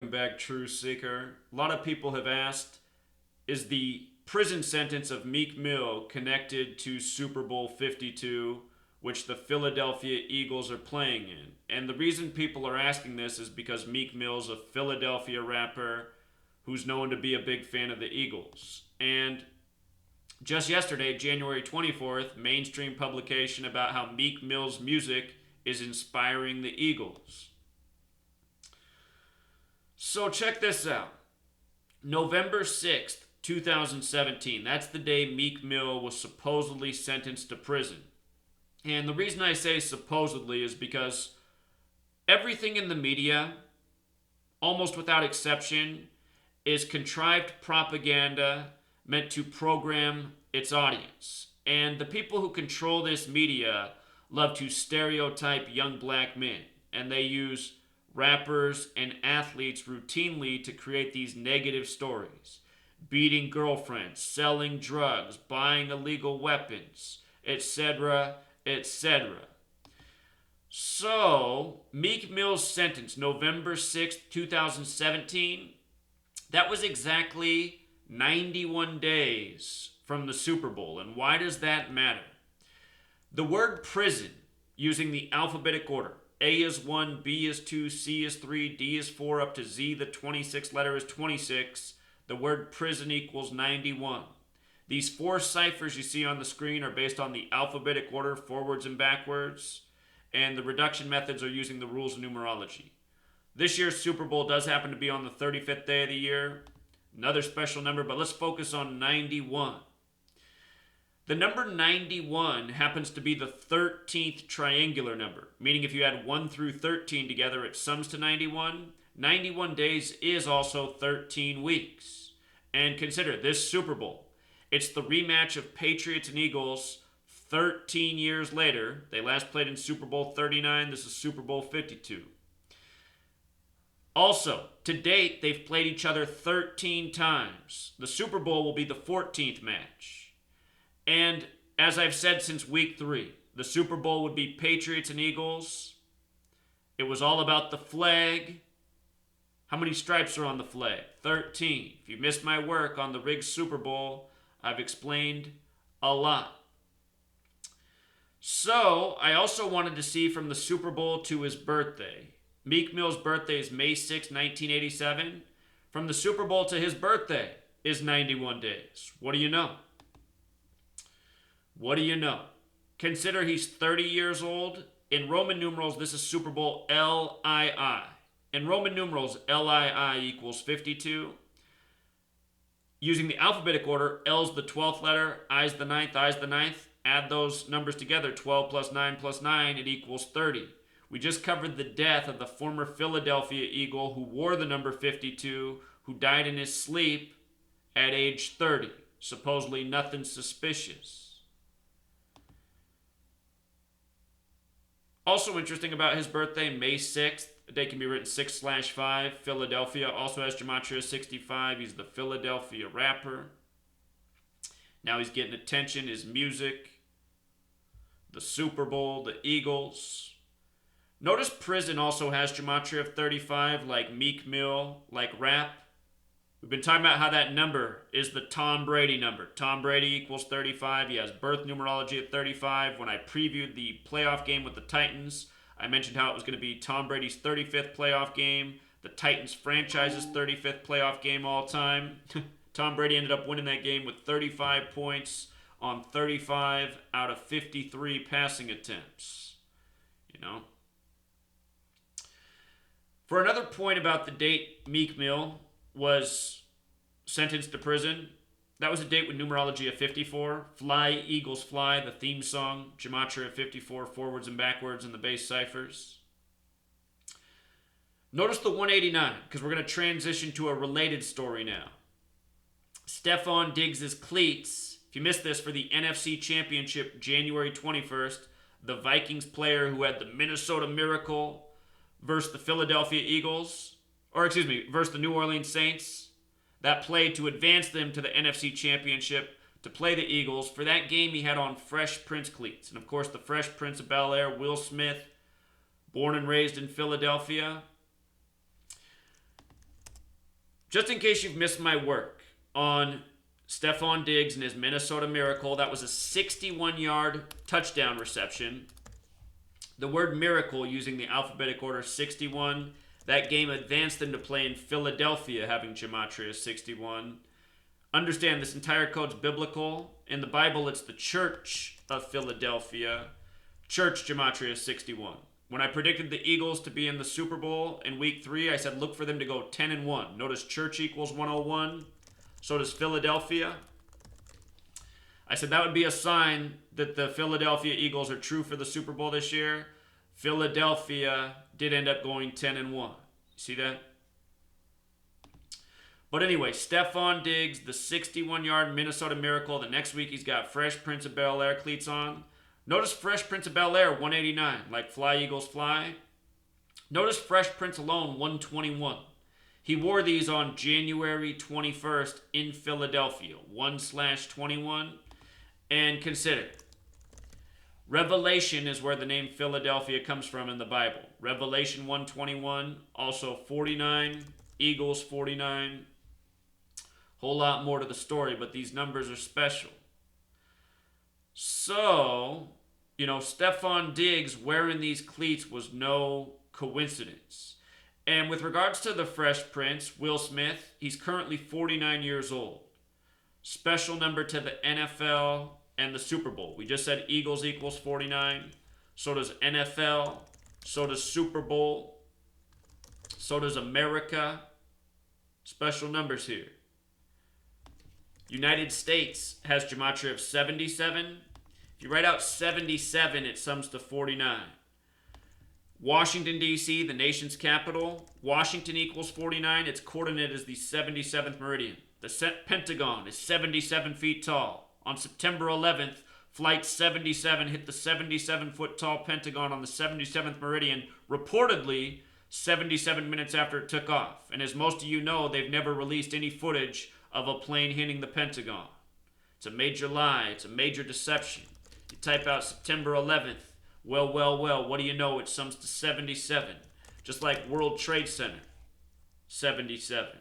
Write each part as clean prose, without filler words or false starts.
Back, True Seeker. A lot of people have asked, is the prison sentence of Meek Mill connected to Super Bowl 52, which the Philadelphia Eagles are playing in? And the reason people are asking this is because Meek Mill's a Philadelphia rapper who's known to be a big fan of the Eagles. And just yesterday, January 24th, mainstream publication about how Meek Mill's music is inspiring the Eagles. So check this out. November 6th, 2017. That's the day Meek Mill was supposedly sentenced to prison. And the reason I say supposedly is because everything in the media, almost without exception, is contrived propaganda meant to program its audience. And the people who control this media love to stereotype young black men. And they use rappers and athletes routinely to create these negative stories: beating girlfriends, selling drugs, buying illegal weapons, etc., etc. So, Meek Mill's sentence, November 6th, 2017, that was exactly 91 days from the Super Bowl. And why does that matter? The word prison, using the alphabetic order, A is 1, B is 2, C is 3, D is 4, up to Z, the 26th letter is 26. The word prison equals 91. These four ciphers you see on the screen are based on the alphabetic order, forwards and backwards, and the reduction methods are using the rules of numerology. This year's Super Bowl does happen to be on the 35th day of the year. Another special number, but let's focus on 91. The number 91 happens to be the 13th triangular number, meaning if you add 1 through 13 together, it sums to 91. 91 days is also 13 weeks. And consider this Super Bowl. It's the rematch of Patriots and Eagles 13 years later. They last played in Super Bowl 39. This is Super Bowl 52. Also, to date, they've played each other 13 times. The Super Bowl will be the 14th match. And as I've said since week 3, the Super Bowl would be Patriots and Eagles. It was all about the flag. How many stripes are on the flag? 13. If you missed my work on the rigged Super Bowl, I've explained a lot. So, I also wanted to see from the Super Bowl to his birthday. Meek Mill's birthday is May 6, 1987. From the Super Bowl to his birthday is 91 days. What do you know? What do you know? Consider he's 30 years old. In Roman numerals, this is Super Bowl LII. In Roman numerals, LII equals 52. Using the alphabetic order, L's the 12th letter, I's the 9th, I's the 9th. Add those numbers together, 12 plus 9, it equals 30. We just covered the death of the former Philadelphia Eagle who wore the number 52, who died in his sleep at age 30. Supposedly nothing suspicious. Also interesting about his birthday, May 6th. The date can be written 6/5. Philadelphia also has Gematria 65. He's the Philadelphia rapper. Now he's getting attention. His music, the Super Bowl, the Eagles. Notice prison also has Gematria of 35, like Meek Mill, like rap. We've been talking about how that number is the Tom Brady number. Tom Brady equals 35. He has birth numerology at 35. When I previewed the playoff game with the Titans, I mentioned how it was going to be Tom Brady's 35th playoff game, the Titans franchise's 35th playoff game all time. Tom Brady ended up winning that game with 35 points on 35 out of 53 passing attempts. You know? For another point about the date Meek Mill was sentenced to prison, that was a date with numerology of 54. Fly, Eagles Fly, the theme song, Gematria of 54, forwards and backwards in the base ciphers. Notice the 189, because we're going to transition to a related story now. Stefon Diggs' cleats. If you missed this, for the NFC Championship, January 21st, the Vikings player who had the Minnesota Miracle versus the Philadelphia Eagles, versus the New Orleans Saints, that play to advance them to the NFC Championship to play the Eagles. For that game, he had on Fresh Prince cleats. And of course, the Fresh Prince of Bel-Air, Will Smith, born and raised in Philadelphia. Just in case you've missed my work on Stefon Diggs and his Minnesota Miracle, that was a 61-yard touchdown reception. The word miracle, using the alphabetic order 61, that game advanced them to play in Philadelphia, having gematria 61. Understand, this entire code's biblical. In the Bible, it's the Church of Philadelphia. Church gematria 61. When I predicted the Eagles to be in the Super Bowl in week 3, I said look for them to go 10-1. Notice church equals 101. So does Philadelphia. I said that would be a sign that the Philadelphia Eagles are true for the Super Bowl this year. Philadelphia did end up going 10-1. See that? But anyway, Stefon Diggs, the 61-yard Minnesota Miracle. The next week he's got Fresh Prince of Bel-Air cleats on. Notice Fresh Prince of Bel-Air, 189, like Fly Eagles Fly. Notice Fresh Prince alone, 121. He wore these on January 21st in Philadelphia, 1/21. And consider, Revelation is where the name Philadelphia comes from in the Bible. Revelation 1:21, also 49, Eagles 49. Whole lot more to the story, but these numbers are special. So, Stefon Diggs wearing these cleats was no coincidence. And with regards to the Fresh Prince, Will Smith, he's currently 49 years old. Special number to the NFL and the Super Bowl. We just said Eagles equals 49. So does NFL. So does Super Bowl. So does America. Special numbers here. United States has gematria of 77. If you write out 77, it sums to 49. Washington, D.C., the nation's capital. Washington equals 49. Its coordinate is the 77th meridian. The Pentagon is 77 feet tall. On September 11th, Flight 77 hit the 77-foot-tall Pentagon on the 77th meridian, reportedly 77 minutes after it took off. And as most of you know, they've never released any footage of a plane hitting the Pentagon. It's a major lie. It's a major deception. You type out September 11th. Well, what do you know? It sums to 77. Just like World Trade Center. 77.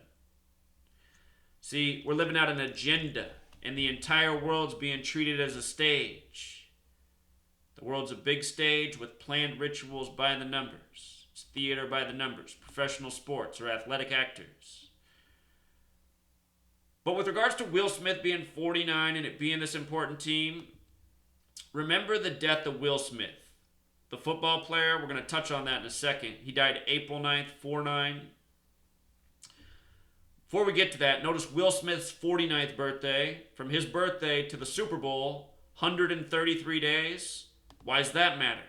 See, we're living out an agenda, and the entire world's being treated as a stage. The world's a big stage with planned rituals by the numbers. It's theater by the numbers, professional sports, or athletic actors. But with regards to Will Smith being 49 and it being this important team, remember the death of Will Smith. The football player, we're going to touch on that in a second. He died April 9th, 4/9. Before we get to that, notice Will Smith's 49th birthday. From his birthday to the Super Bowl, 133 days. Why does that matter?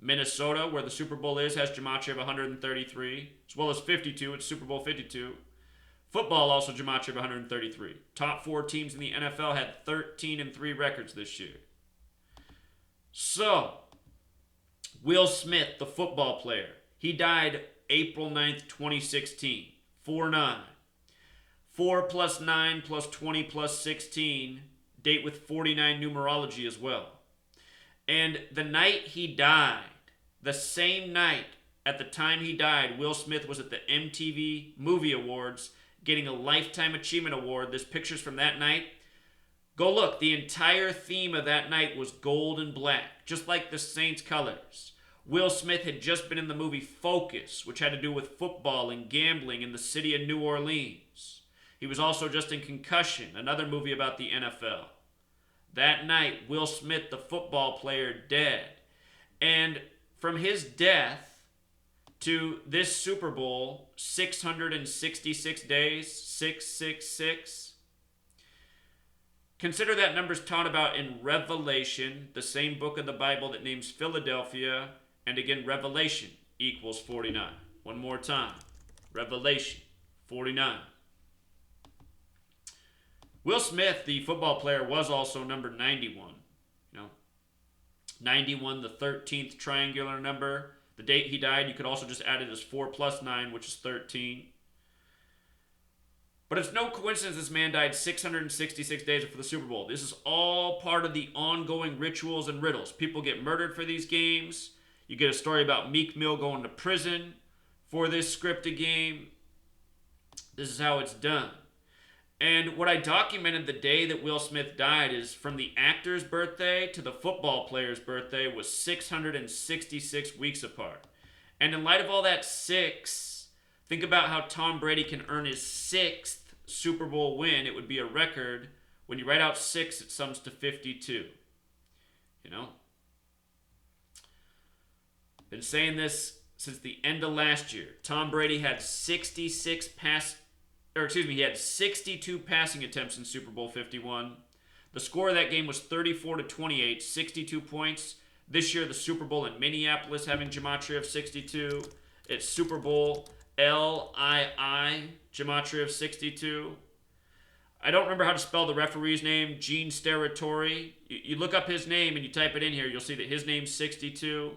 Minnesota, where the Super Bowl is, has gematria of 133, as well as 52. It's Super Bowl 52. Football also gematria of 133. Top 4 teams in the NFL had 13-3 records this year. So, Will Smith, the football player, he died April 9th, 2016. 4/9. 4 plus 9 plus 20 plus 16, date with 49 numerology as well. And the night he died, the same night at the time he died, Will Smith was at the MTV Movie Awards getting a Lifetime Achievement Award. There's pictures from that night. Go look. The entire theme of that night was gold and black, just like the Saints colors. Will Smith had just been in the movie Focus, which had to do with football and gambling in the city of New Orleans. He was also just in Concussion, another movie about the NFL. That night, Will Smith, the football player, dead. And from his death to this Super Bowl, 666 days, 666. Consider that number's taught about in Revelation, the same book of the Bible that names Philadelphia. And again, Revelation equals 49. One more time. Revelation, 49. Will Smith, the football player, was also number 91. 91, the 13th triangular number. The date he died, you could also just add it as 4 plus 9, which is 13. But it's no coincidence this man died 666 days before the Super Bowl. This is all part of the ongoing rituals and riddles. People get murdered for these games. You get a story about Meek Mill going to prison for this scripted game. This is how it's done. And what I documented the day that Will Smith died is from the actor's birthday to the football player's birthday was 666 weeks apart. And in light of all that six, think about how Tom Brady can earn his sixth Super Bowl win. It would be a record. When you write out six, it sums to 52. You know? Been saying this since the end of last year. Tom Brady had 62 passing attempts in Super Bowl 51. The score of that game was 34-28, 62 points. This year, the Super Bowl in Minneapolis having gematria of 62. It's Super Bowl LII, gematria of 62. I don't remember how to spell the referee's name, Gene Steratore. You look up his name and you type it in here, you'll see that his name's 62.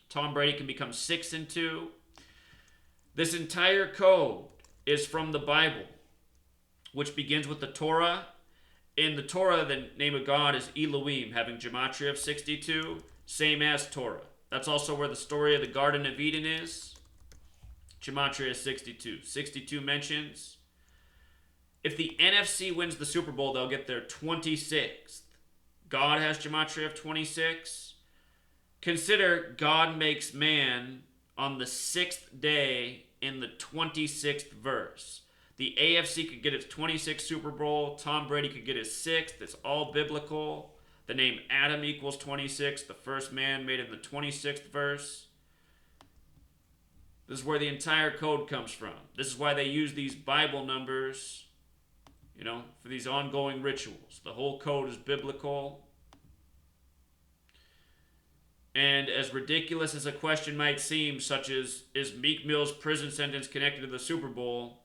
Tom Brady can become 6-2. This entire code is from the Bible, which begins with the Torah. In the Torah, the name of God is Elohim, having gematria of 62, same as Torah. That's also where the story of the Garden of Eden is. Gematria is 62. 62 mentions. If the NFC wins the Super Bowl, they'll get their 26th. God has gematria of 26. Consider God makes man on the 6th day in the 26th verse. The AFC could get its 26th Super Bowl. Tom Brady could get his 6th. It's all biblical. The name Adam equals 26. The first man made in the 26th verse. This is where the entire code comes from. This is why they use these Bible numbers, for these ongoing rituals. The whole code is biblical. And as ridiculous as a question might seem, such as, is Meek Mill's prison sentence connected to the Super Bowl?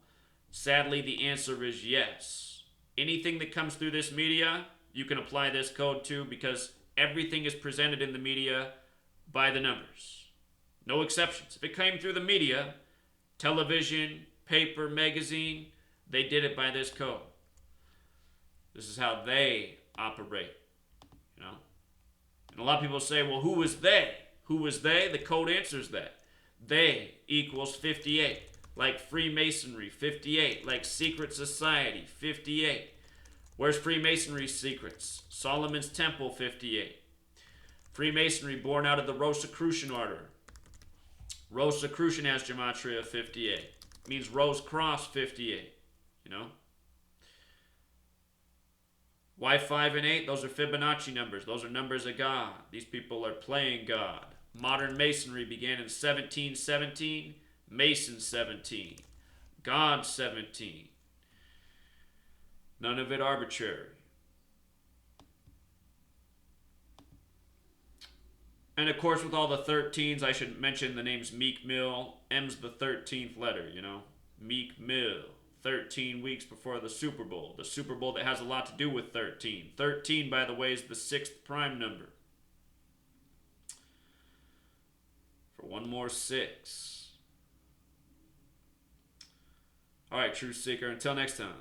Sadly, the answer is yes. Anything that comes through this media, you can apply this code to, because everything is presented in the media by the numbers. No exceptions. If it came through the media, television, paper, magazine, they did it by this code. This is how they operate, And a lot of people say, well, who was they? Who was they? The code answers that. They equals 58. Like Freemasonry, 58. Like secret society, 58. Where's Freemasonry's secrets? Solomon's Temple, 58. Freemasonry born out of the Rosicrucian order. Rosicrucian has gematria of 58. Means Rose Cross, 58. Why 5 and 8? Those are Fibonacci numbers. Those are numbers of God. These people are playing God. Modern Masonry began in 1717. Mason 17. God 17. None of it arbitrary. And of course, with all the 13s, I should mention the name's Meek Mill. M's the 13th letter, Meek Mill. 13 weeks before the Super Bowl. The Super Bowl that has a lot to do with 13. 13, by the way, is the 6th prime number. For one more 6. All right, Truth Seeker, until next time.